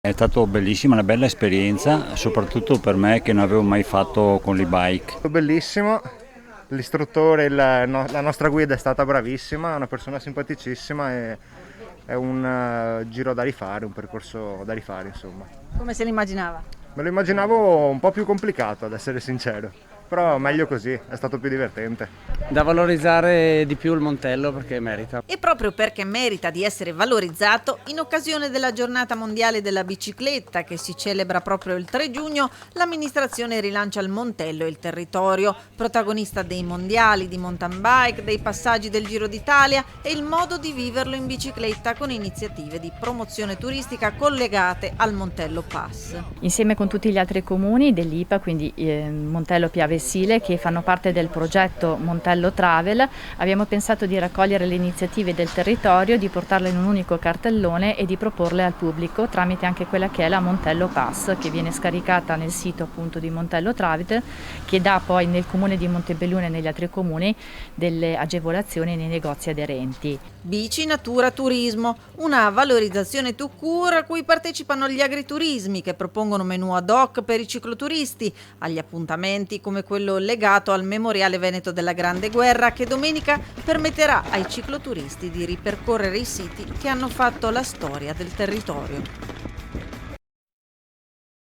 È stato bellissima, una bella esperienza, soprattutto per me che non avevo mai fatto con l'e-bike. Bellissimo, l'istruttore, la nostra guida è stata bravissima, è una persona simpaticissima e è un giro da rifare, un percorso da rifare, insomma. Come se l'immaginava? Me lo immaginavo un po' più complicato, ad essere sincero, però meglio così, è stato più divertente. Da valorizzare di più il Montello perché merita. E proprio perché merita di essere valorizzato, in occasione della Giornata Mondiale della Bicicletta, che si celebra proprio il 3 giugno, l'amministrazione rilancia il Montello e il territorio, protagonista dei mondiali di mountain bike, dei passaggi del Giro d'Italia e il modo di viverlo in bicicletta con iniziative di promozione turistica collegate al Montello Pass. Insieme con tutti gli altri comuni dell'IPA, quindi Montello, Piave e Sile, che fanno parte del progetto Montello Travel, abbiamo pensato di raccogliere le iniziative del territorio, di portarle in un unico cartellone e di proporle al pubblico tramite anche quella che è la Montello Pass, che viene scaricata nel sito appunto di Montello Travel, che dà poi nel comune di Montebelluno e negli altri comuni delle agevolazioni nei negozi aderenti. Bici, natura, turismo, una valorizzazione tout court a cui partecipano gli agriturismi che propongono menù ad hoc per i cicloturisti, agli appuntamenti come quello legato al Memoriale Veneto della Grande Guerra che domenica permetterà ai cicloturisti di ripercorrere i siti che hanno fatto la storia del territorio.